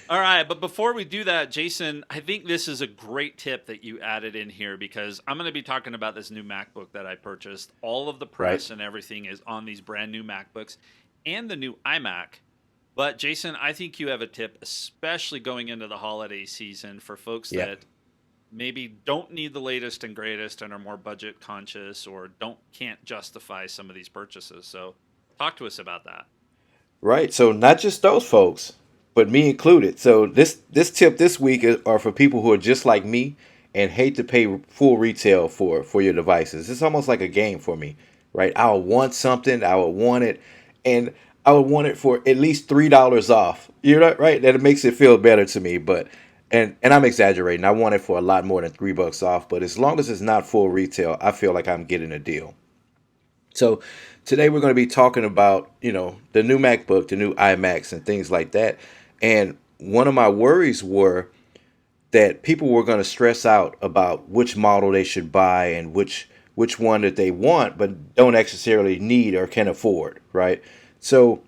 All right, but before we do that, Jason, I think this is a great tip that you added in here because I'm going to be talking about this new MacBook that I purchased. All of the Right? press and everything is on these brand new MacBooks and the new iMac. But Jason, I think you have a tip, especially going into the holiday season for folks Yeah. that maybe don't need the latest and greatest and are more budget conscious or don't can't justify some of these purchases. So, talk to us about that. Right. So not just those folks, but me included. So this tip this week are for people who are just like me and hate to pay full retail for your devices. It's almost like a game for me, right? I would want something, I would want it, and I would want it for at least $3 off. You're right, right? That makes it feel better to me, but and I'm exaggerating. I want it for a lot more than $3 off, but as long as it's not full retail, I feel like I'm getting a deal. So today we're going to be talking about, the new MacBook, the new iMacs and things like that. And one of my worries were that people were going to stress out about which model they should buy and which one that they want but don't necessarily need or can afford, right? So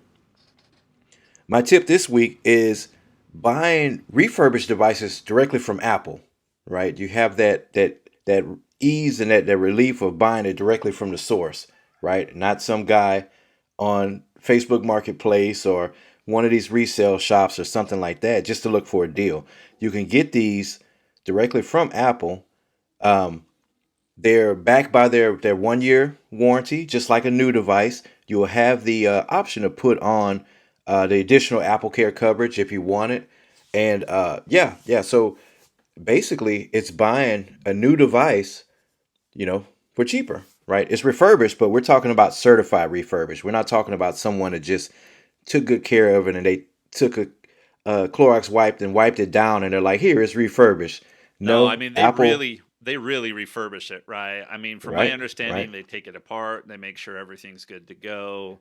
my tip this week is buying refurbished devices directly from Apple, right? You have that ease and that relief of buying it directly from the source, right? Not some guy on Facebook Marketplace or one of these resale shops or something like that just to look for a deal. You can get these directly from Apple. Um, they're backed by their 1 year warranty, just like a new device. You will have the option to put on the additional Apple Care coverage if you want it. And yeah, yeah. So basically, it's buying a new device, for cheaper, right? It's refurbished, but we're talking about certified refurbished. We're not talking about someone that just took good care of it and they took a Clorox wipe and wiped it down and they're like, here, it's refurbished. No, I No, mean Apple, they really refurbish it, right? I mean, from my right, understanding, right, they take it apart, they make sure everything's good to go.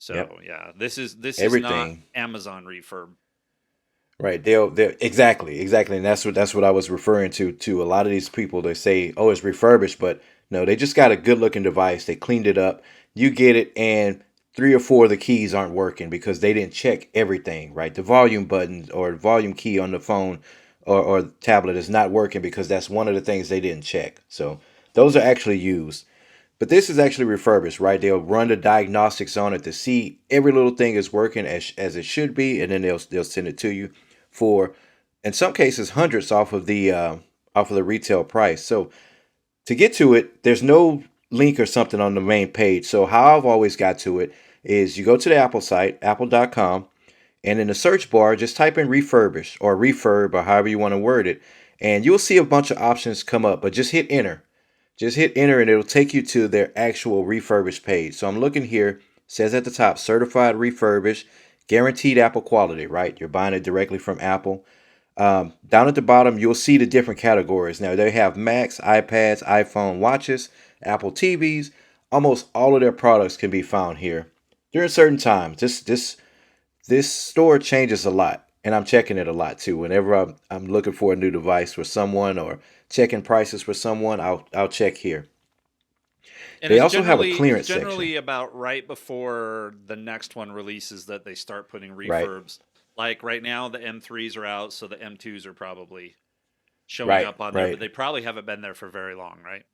yep, So yeah, this is not everything. Amazon refurb. Right. They'll exactly. And that's what I was referring to. A lot of these people they say, oh, it's refurbished, but no, they just got a good looking device. They cleaned it up. You get it, and three or four of the keys aren't working because they didn't check everything, right? The volume button or volume key on the phone or tablet is not working because that's one of the things they didn't check. So those are actually used. But this is actually refurbished, right? They'll run the diagnostics on it to see every little thing is working as it should be, and then they'll send it to you for, in some cases, hundreds off of the retail price. So to get to it, there's no link or something on the main page. So how I've always got to it is you go to the Apple site, apple.com, and in the search bar, just type in refurbish or refurb or however you want to word it, and you'll see a bunch of options come up. But just hit enter. Just hit enter and it'll take you to their actual refurbished page. So I'm looking here, says at the top, certified refurbished, guaranteed Apple quality, right? You're buying it directly from Apple. Down at the bottom, you'll see the different categories. Now they have Macs, iPads, iPhone watches, Apple TVs. Almost all of their products can be found here during certain times. This store changes a lot, and I'm checking it a lot too. Whenever I'm looking for a new device for someone or checking prices for someone, I'll check here. And They it's also have a generally it's clearance section, generally about right before the next one releases that they start putting right? refurbs. Like right now, the M3s are out, so the M2s are probably showing Right, up on there, but right. they probably haven't been there for very long, right?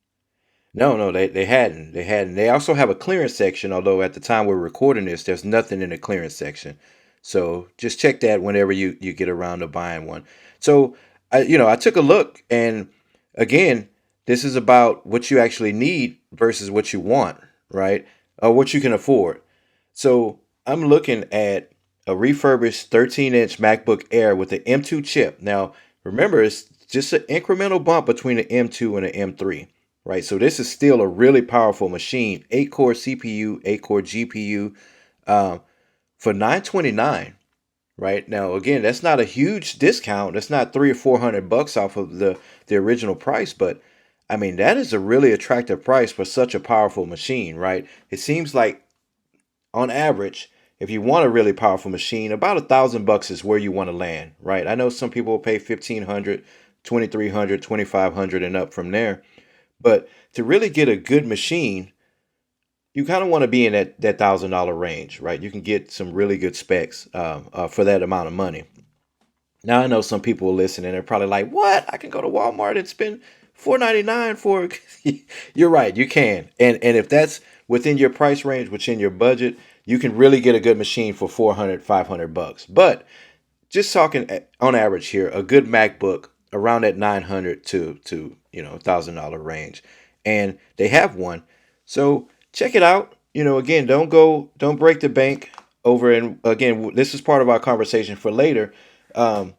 No, no, they hadn't. They hadn't. They also have a clearance section, although at the time we're recording this, there's nothing in the clearance section. So just check that whenever you get around to buying one. So I took a look, and again, this is about what you actually need versus what you want, right? Or what you can afford. So I'm looking at a refurbished 13-inch MacBook Air with the M2 chip. Now, remember, it's just an incremental bump between the M2 and the M3, right? So this is still a really powerful machine. 8-core CPU, 8-core GPU, for 929. Right now, again, that's not a huge discount. That's not 300 or 400 bucks off of the original price, but I mean that is a really attractive price for such a powerful machine, right? It seems like on average, if you want a really powerful machine, about $1,000 is where you want to land, right? I know some people will pay 1,500, 2,300, 2,500, and up from there, but to really get a good machine, you kind of want to be in that $1,000 range, right? You can get some really good specs for that amount of money. Now I know some people listening are probably like, "What? I can go to Walmart and spend $4.99 for." You're right, you can, and if that's within your price range, within your budget, you can really get a good machine for 400, $500. But just talking on average here, a good MacBook around that 900 to $1,000 range, and they have one, so check it out. Again, don't break the bank over. And again, this is part of our conversation for later. Um,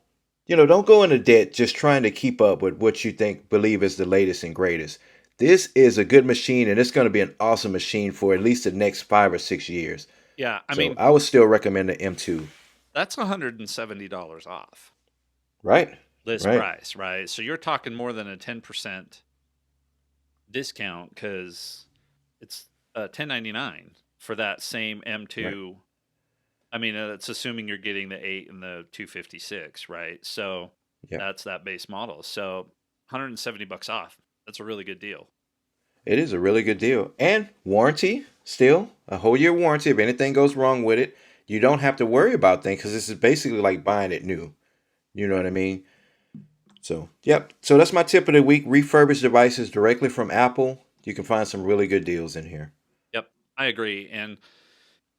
don't go into debt just trying to keep up with what you believe is the latest and greatest. This is a good machine, and it's going to be an awesome machine for at least the next 5 or 6 years. Yeah, I So mean, I would still recommend the M2. that's $170 off Right, list right. price, right? So you're talking more than a 10% discount because it's 1099 for that same Right. M2. I mean, it's assuming you're getting the 8 and the 256, right? So Yeah. that's that base model. So $170 off. That's a really good deal. It is a really good deal. And warranty, still a whole year warranty. If anything goes wrong with it, you don't have to worry about things because this is basically like buying it new. You know what I mean? So, yep. So that's my tip of the week. Refurbished devices directly from Apple. You can find some really good deals in here. Yep, I agree. And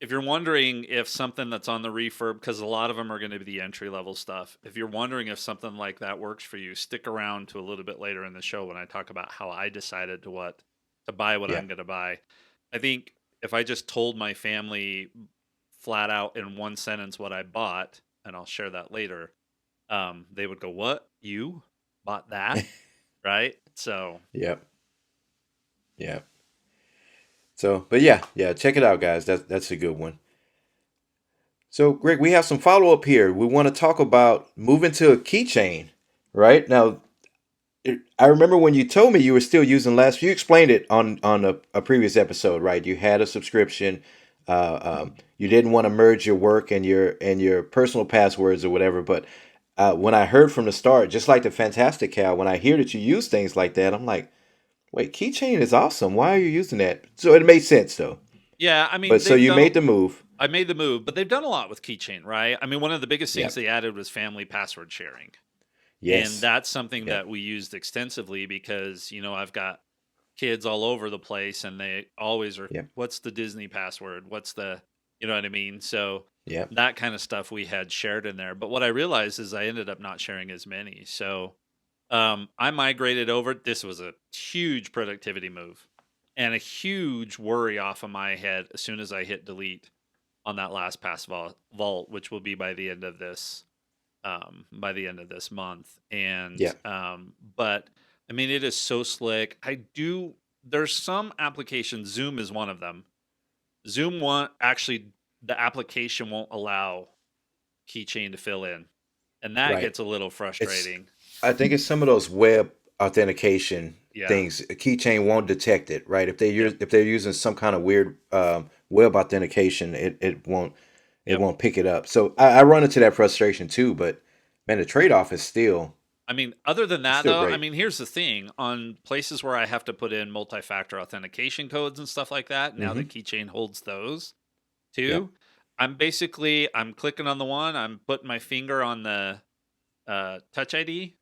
if you're wondering if something that's on the refurb, because a lot of them are going to be the entry level stuff, if you're wondering if something like that works for you, stick around to a little bit later in the show when I talk about how I decided to buy what Yeah. I'm going to buy. I think if I just told my family flat out in one sentence what I bought, and I'll share that later, they would go, "What? You bought that?" Right? So, Yep. Yep. So, but yeah, check it out, guys. That's a good one. So, Greg, we have some follow up here. We want to talk about moving to a keychain, right? Now, I remember when you told me you were still using last. You explained it on a previous episode, right? You had a subscription. You didn't want to merge your work and your personal passwords or whatever. But when I heard from the start, just like the Fantastic Cal, when I hear that you use things like that, I'm like, wait, keychain is awesome. Why are you using that? So it made sense though. yeah, I mean, But so they've you done made the move. I made the move, but they've done a lot with Keychain, right? I mean, one of the biggest things Yep. they added was family password sharing. And Yes. that's something Yep. that we used extensively because, I've got kids all over the place and they always are, Yep. what's the Disney password? What's the, you know what I mean? So Yep. that kind of stuff we had shared in there. But what I realized is I ended up not sharing as many. So I migrated over. This was a huge productivity move and a huge worry off of my head as soon as I hit delete on that last pass vault, which will be by the end of this month. And Yep. but I mean, it is so slick. There's some applications. Zoom is one of them. Zoom won't actually the application won't allow keychain to fill in, and that Right. gets a little It's frustrating. I think it's some of those web authentication Yeah. things. A keychain won't detect it, right? Yep. If they're using some kind of weird web authentication, it Yep. won't pick it up. So I run into that frustration too. But man, the trade off is still I mean, other than it's that, still though, I great. mean, here's the thing: on places where I have to put in multi-factor authentication codes and stuff like that, now Mm-hmm. that Keychain holds those Yep. too, I'm clicking on the one, I'm putting my finger on the Touch ID,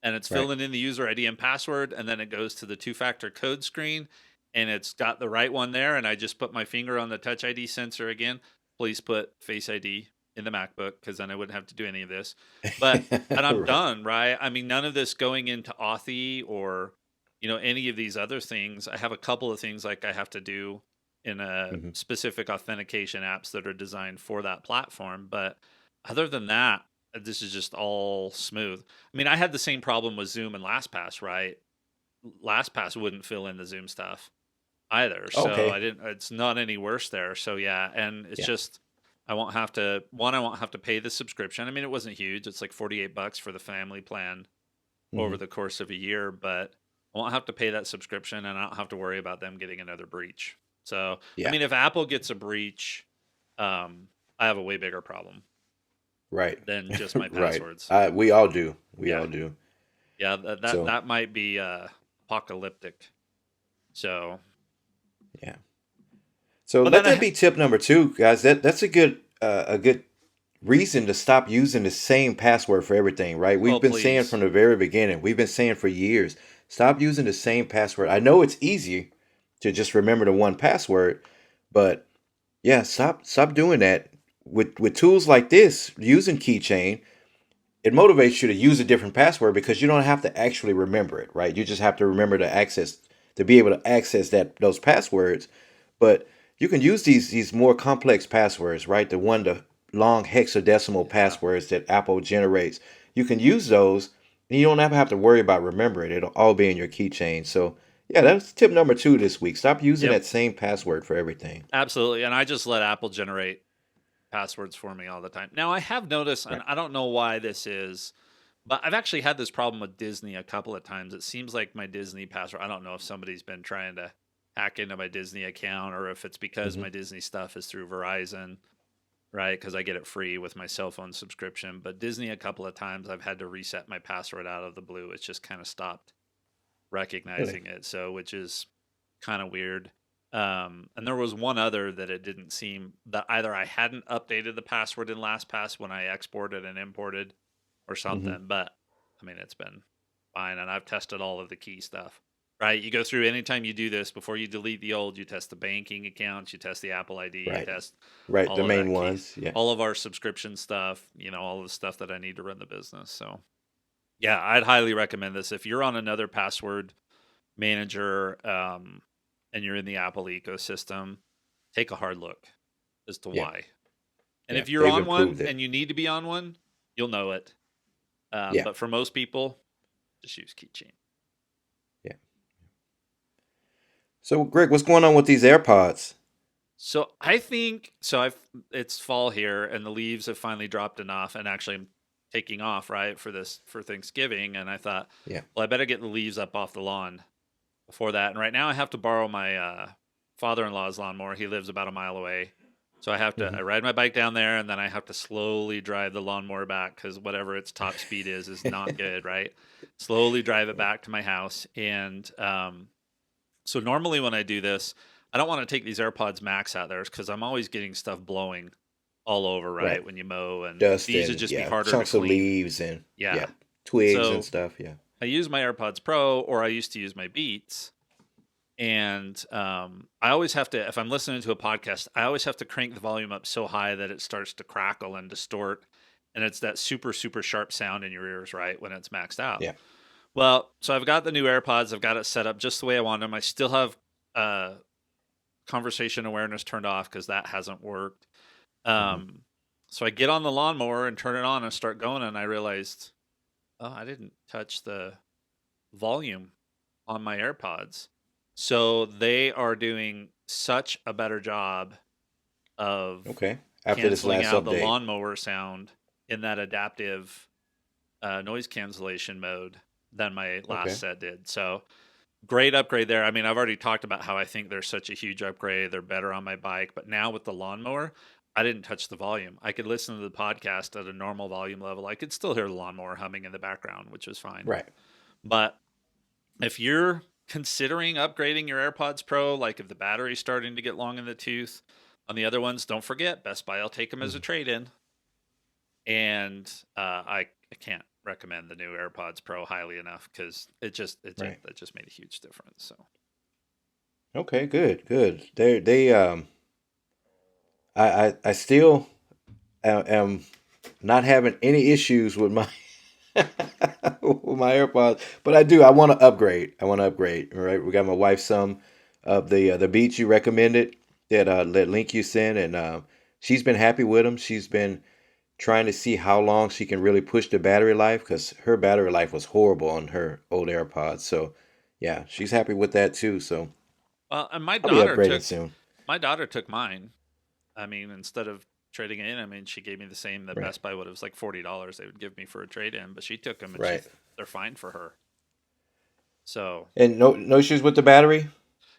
and it's Right. filling in the user ID and password, and then it goes to the two-factor code screen, and it's got the right one there, and I just put my finger on the Touch ID sensor again. Please put Face ID in the MacBook because then I wouldn't have to do any of this. But and I'm Right. done, right? I mean, none of this going into Authy or any of these other things. I have a couple of things like I have to do in a Mm-hmm. specific authentication apps that are designed for that platform, but other than that, this is just all smooth. I mean, I had the same problem with Zoom and LastPass, right? LastPass wouldn't fill in the Zoom stuff either, so I Okay. didn't. It's not any worse there. So yeah, and it's Yeah. just I won't have to pay the subscription. I mean, it wasn't huge. It's like $48 for the family plan Mm-hmm. over the course of a year, but I won't have to pay that subscription, and I don't have to worry about them getting another breach. So I Yeah. mean, if Apple gets a breach, I have a way bigger problem Right. than just my Right. passwords. We all do. We Yeah. all do. Yeah, that So that might be apocalyptic. So, yeah. So but let then that be tip number two, guys. That's a good reason to stop using the same password for everything, right? We've Oh, been saying please. from the very beginning, we've been saying for years, stop using the same password. I know it's easy to just remember the one password, but yeah, stop doing that. With tools like this, using keychain, it motivates you to use a different password because you don't have to actually remember it, right? You just have to remember to be able to access those passwords. But you can use these more complex passwords, right? The long hexadecimal Yeah. passwords that Apple generates. You can use those, and you don't ever have to worry about remembering it. It'll all be in your keychain. So yeah, that's tip number 2 this week. Stop using Yep. that same password for everything. Absolutely. And I just let Apple generate passwords for me all the time. Now I have noticed, and Right. I don't know why this is, but I've actually had this problem with Disney a couple of times. It seems like my Disney password, I don't know if somebody's been trying to hack into my Disney account or if it's because Hmm. my Disney stuff is through Verizon, right? Because I get it free with my cell phone subscription. But Disney, a couple of times, I've had to reset my password out of the blue. It's just kind of stopped Really? recognizing it. So, which is kind of weird. And there was one other that it didn't seem that either I hadn't updated the password in LastPass when I exported and imported or Hmm. something. But I mean, it's been fine. And I've tested all of the key stuff, right? You go through anytime you do this before you delete the old, you test the banking accounts, you test the Apple ID, you Right. test Right. The all of main that keys, ones. Yeah. all of our subscription stuff, all the stuff that I need to run the business. So, yeah, I'd highly recommend this. If you're on another password manager, and you're in the Apple ecosystem, take a hard look as to Yeah. why. And Yeah. if you're They've on one improved it. and you need to be on one, you'll know it. Yeah. But for most people, just use Keychain. Yeah. So, Greg, what's going on with these AirPods? So I think so. It's fall here, and the leaves have finally dropped enough, and actually I'm taking off right for Thanksgiving, and I thought, Yeah. well, I better get the leaves up off the lawn before that. And right now, I have to borrow my father-in-law's lawnmower. He lives about a mile away, so Hmm. I ride my bike down there, and then I have to slowly drive the lawnmower back because whatever its top speed is not good, right? Slowly drive it Yeah. back to my house, and so normally when I do this, I don't want to take these AirPods Max out there because I'm always getting stuff blowing all over, Right. right? When you mow, and Dust these would and just be yeah, harder to chunks of clean. leaves and Yeah. yeah, twigs and So stuff. Yeah. I use my AirPods Pro, or I used to use my Beats, and I always have to, if I'm listening to a podcast, I always have to crank the volume up so high that it starts to crackle and distort, and it's that super super sharp sound in your ears, right, when it's maxed out. Yeah. Well, so I've got the new AirPods. I've got it set up just the way I want them. I still have uh, conversation awareness turned off because that hasn't worked. Hmm. Um, so I get on the lawnmower and turn it on and start going, and I realized, oh, I didn't touch the volume on my AirPods. So they are doing such a better job of Okay. After this canceling last out the update. lawnmower sound in that adaptive noise cancellation mode than my last Okay. set did. So great upgrade there. I mean, I've already talked about how I think they're such a huge upgrade. They're better on my bike, but now with the lawnmower, I didn't touch the volume. I could listen to the podcast at a normal volume level. I could still hear the lawnmower humming in the background, which was fine. Right. But if you're considering upgrading your AirPods Pro, like if the battery's starting to get long in the tooth on the other ones, don't forget Best Buy will take them as a Hmm. trade in. And I can't recommend the new AirPods Pro highly enough because Right. it just made a huge difference. So Okay. Good. Good. They. I still am not having any issues with my with my AirPods, but I do. I want to upgrade. I want to upgrade. All right. We got my wife some of the beats you recommended that link you sent, and she's been happy with them. She's been trying to see how long she can really push the battery life because her battery life was horrible on her old AirPods. So yeah, she's happy with that too. So well, and I'll be upgrading soon. my daughter took mine. I mean, instead of trading it in, I mean, she gave me the same that Right. Best Buy would have. It was like $40 they would give me for a trade in, but she took them and Right. they're fine for her. So And no issues with the battery.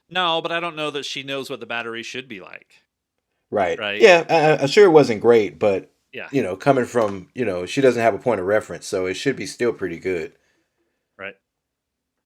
no, but I don't know that she knows what the battery should be like, Right. right? Yeah. I'm sure it wasn't great, but Yeah, coming from she doesn't have a point of reference, so it should be still pretty good. right.